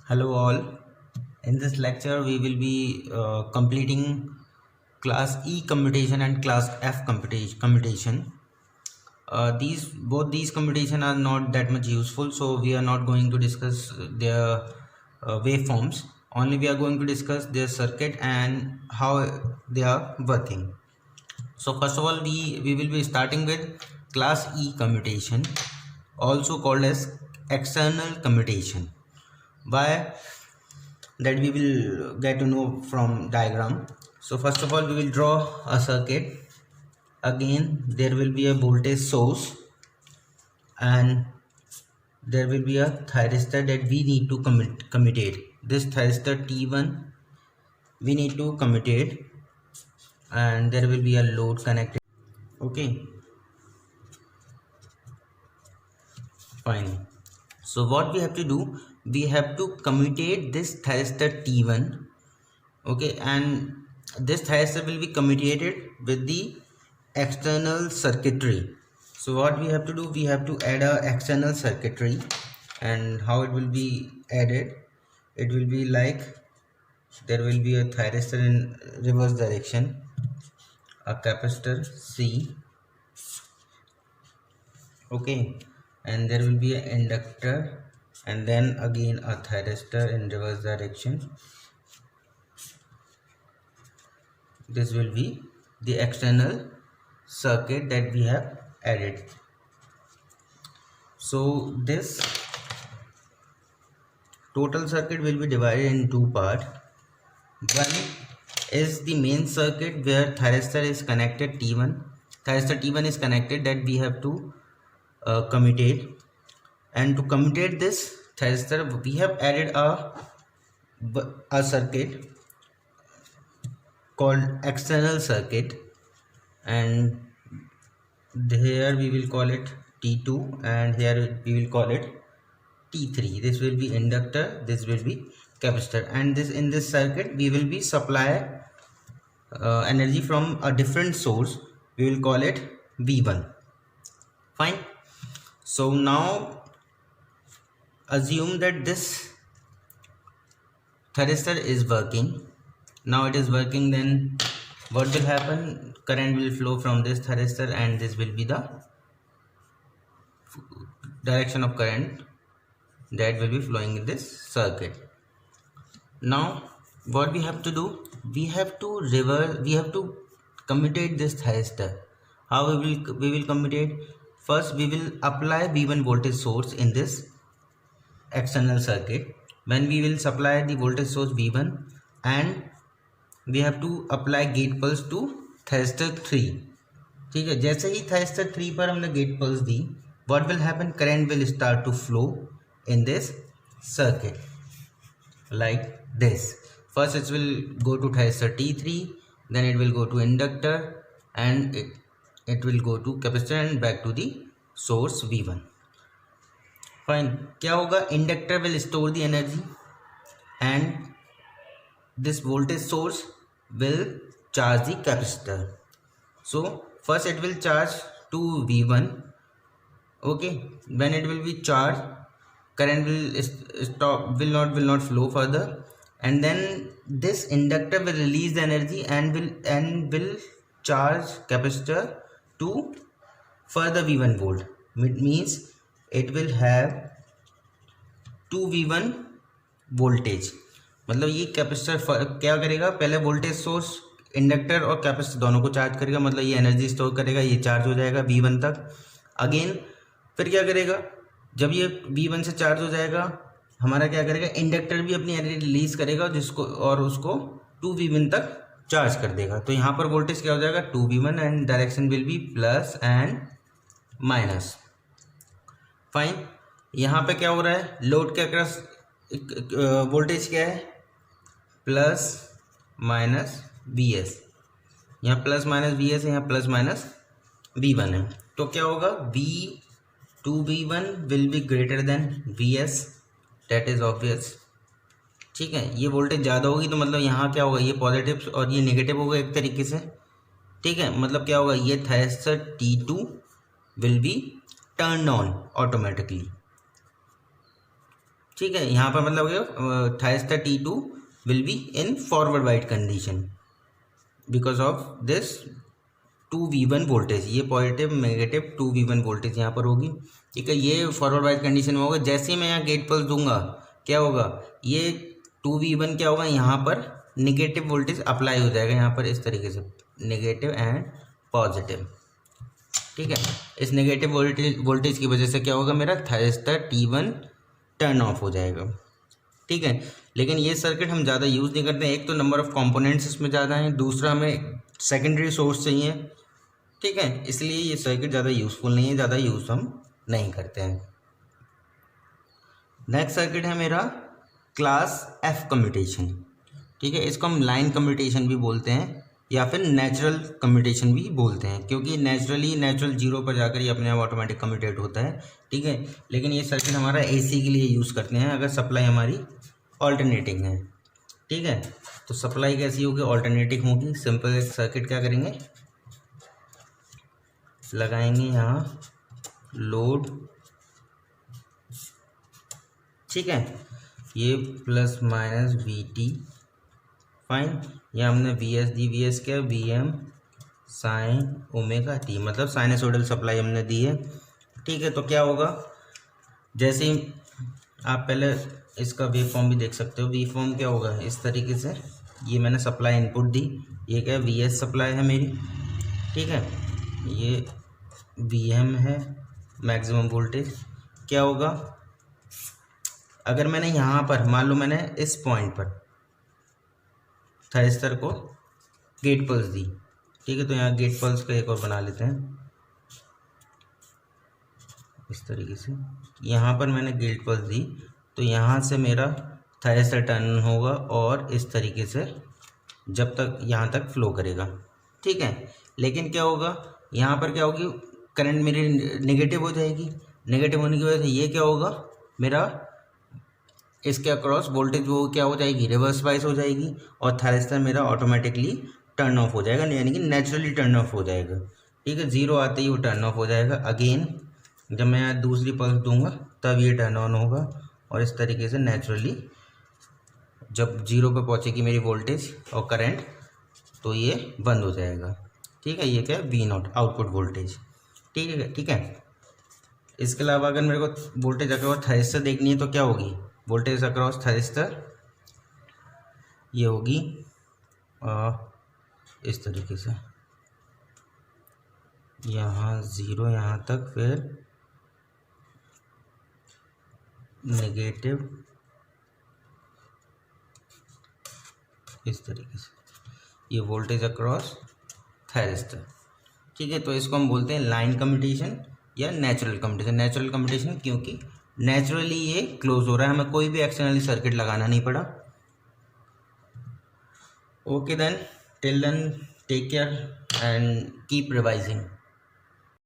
Hello all. In this lecture we will be completing class E computation and class F computation. These both these computation are not that much useful, so we are not going to discuss their waveforms. Only we are going to discuss their circuit and how they are working. So first of all we will be starting with class E computation, also called as external computation. Why? That we will get to know from diagram. So first of all we will draw a circuit. Again there will be a voltage source and there will be a thyristor that we need to commutate. This thyristor T1 we need to commutate, and there will be a load connected. Okay, fine. So what we have to do, we have to commutate this thyristor T1. Okay, and this thyristor will be commutated with the external circuitry. So what we have to do, we have to add a external circuitry. And how it will be added, it will be like there will be a thyristor in reverse direction, a capacitor C, okay, and there will be an inductor, and then again a thyristor in reverse direction. This will be the external circuit that we have added. So this total circuit will be divided in two parts. One is the main circuit where thyristor is connected T1. Thyristor T1 is connected, that we have to commutate. And to commutate this thyristor, we have added a circuit called external circuit, and here we will call it T2 and here we will call it T3. This will be inductor, this will be capacitor, and this in this circuit we will be supply energy from a different source. We will call it V1. Fine. So now assume that this thyristor is working. Now it is working, then what will happen? Current will flow from this thyristor and this will be the direction of current that will be flowing in this circuit. Now what we have to do, we have to commutate this thyristor. How we will commutate? First we will apply V1 voltage source in this external circuit. When we will supply the voltage source V1, and we have to apply gate pulse to thyristor 3. ठीक है, जैसे ही thyristor 3 पर हमने gate pulse the, what will happen? Current will start to flow in this circuit like this. First it will go to thyristor T3, then it will go to inductor, and it will go to capacitor and back to the source V1. Fine. क्या होगा? Inductor will store the energy and this voltage source will charge the capacitor. So first it will charge to V1. Okay, when it will be charged, current will stop, will not flow further, and then this inductor will release the energy and will charge capacitor to further V1 volt. It means it will have 2 V1 voltage. मतलब ये capacitor क्या करेगा? पहले voltage source, inductor और capacitor दोनों को charge करेगा, मतलब ये एनर्जी स्टोर करेगा, ये चार्ज हो जाएगा V1 तक. अगेन फिर क्या करेगा? जब ये V1 से चार्ज हो जाएगा, हमारा क्या करेगा? इंडक्टर भी अपनी एनर्जी रिलीज करेगा जिसको और उसको 2V1 तक चार्ज कर देगा. तो यहाँ पर वोल्टेज क्या हो जाएगा? 2V1 and direction will be plus and minus. Fine. यहाँ पे क्या हो रहा है? लोड के अक्रॉस वोल्टेज क्या है? Plus minus Vs. यहाँ प्लस माइनस Vs है, यहाँ प्लस माइनस V1 है. तो क्या होगा? V2V1 will be greater than Vs. That is obvious. ठीक है, ये वोल्टेज ज़्यादा होगी तो मतलब यहाँ क्या होगा? ये पॉजिटिव और ये नेगेटिव होगा एक तरीके से. ठीक है, मतलब क्या होगा? ये thyristor T2 will be turn on automatically. ठीक है, यहाँ पर मतलब thyristor T2 will be in forward bias condition because of this 2v1 voltage, ये पॉजिटिव नेगेटिव 2v1 वोल्टेज यहाँ पर होगी। ठीक है, ये फॉरवर्ड बाइट कंडीशन में होगा। जैसे ही मैं यहाँ गेट पल्स दूंगा क्या होगा, ये 2v1 क्या होगा, यहाँ पर नेगेटिव वोल्टेज अप्लाई हो जाएगा, यहाँ पर इस तरीके से नेगेटिव एंड पॉजिटिव। ठीक है, इस नेगेटिव वोल्टेज की वजह से क्या होगा, मेरा थायरिस्टर T1 टर्न ऑफ हो जाएगा। ठीक है, लेकिन ये सर्किट हम ज़्यादा यूज़ नहीं करते हैं। एक तो नंबर ऑफ़ कंपोनेंट्स इसमें ज़्यादा हैं, दूसरा हमें सेकेंडरी सोर्स चाहिए। ठीक है, इसलिए ये सर्किट ज़्यादा यूज़फुल नहीं है, ज़्यादा यूज़ हम नहीं करते हैं। नेक्स्ट सर्किट है मेरा क्लास F कम्यूटेशन। ठीक है, इसको हम लाइन कम्यूटेशन भी बोलते हैं या फिर नेचुरल कम्यूटेशन भी बोलते हैं, क्योंकि नेचुरल जीरो पर जाकर ये अपने आप ऑटोमेटिक कम्यूटेट होता है। ठीक है, लेकिन ये सर्किट हमारा AC के लिए यूज़ करते हैं अगर सप्लाई हमारी ऑल्टरनेटिंग है। ठीक है, तो सप्लाई कैसी होगी, ऑल्टरनेटिंग होगी। सिंपल सर्किट क्या करेंगे, लगाएंगे यहाँ लोड। ठीक है, ये प्लस माइनस VT फाइन, या हमने VS दी, VS क्या, VM साइन ओमेगा T, मतलब साइनसोइडल सप्लाई हमने दी है। ठीक है, तो क्या होगा, जैसे ही आप पहले इसका वेव फॉर्म भी देख सकते हो। वेव फॉर्म क्या होगा, इस तरीके से, ये मैंने सप्लाई इनपुट दी, ये क्या है, VS सप्लाई है मेरी। ठीक है, ये VM है मैक्सिमम वोल्टेज। क्या होगा, अगर मैंने यहाँ पर मान लो मैंने इस पॉइंट पर थायरिस्टर को गेट पल्स दी। ठीक है, तो यहाँ गेट पल्स का एक और बना लेते हैं इस तरीके से। यहाँ पर मैंने गेट पल्स दी तो यहाँ से मेरा थायरिस्टर टर्न होगा और इस तरीके से जब तक यहाँ तक फ्लो करेगा। ठीक है, लेकिन क्या होगा, यहाँ पर क्या होगी, करंट मेरी नेगेटिव हो जाएगी। नेगेटिव होने की वजह से ये क्या होगा, मेरा इसके अक्रॉस वोल्टेज वो क्या हो जाएगी, रिवर्स बाइस हो जाएगी और थायरिस्टर मेरा ऑटोमेटिकली टर्न ऑफ हो जाएगा, यानी कि नेचुरली टर्न ऑफ हो जाएगा। ठीक है, जीरो आते ही वो टर्न ऑफ हो जाएगा। अगेन जब मैं दूसरी पल्स दूंगा तब ये टर्न ऑन होगा और इस तरीके से नेचुरली जब जीरो पे पहुंचेगी मेरी वोल्टेज और करंट तो ये बंद हो जाएगा। ठीक है, ये क्या है, V0 आउटपुट वोल्टेज। ठीक है, इसके अलावा अगर मेरे को वोल्टेज अक्रॉस थायरिस्टर देखनी है तो क्या होगी, वोल्टेज अक्रॉस थायरिस्टर ये होगी इस तरीके से, यहाँ जीरो यहाँ तक, फिर नेगेटिव इस तरीके से, ये वोल्टेज अक्रॉस थायरिस्टर। ठीक है, तो इसको हम बोलते हैं लाइन कम्यूटेशन या नेचुरल कम्यूटेशन। नेचुरल कम्यूटेशन क्योंकि नेचुरली ये क्लोज हो रहा है, हमें कोई भी एक्सटर्नली सर्किट लगाना नहीं पड़ा। Okay then, till then take care and keep revising.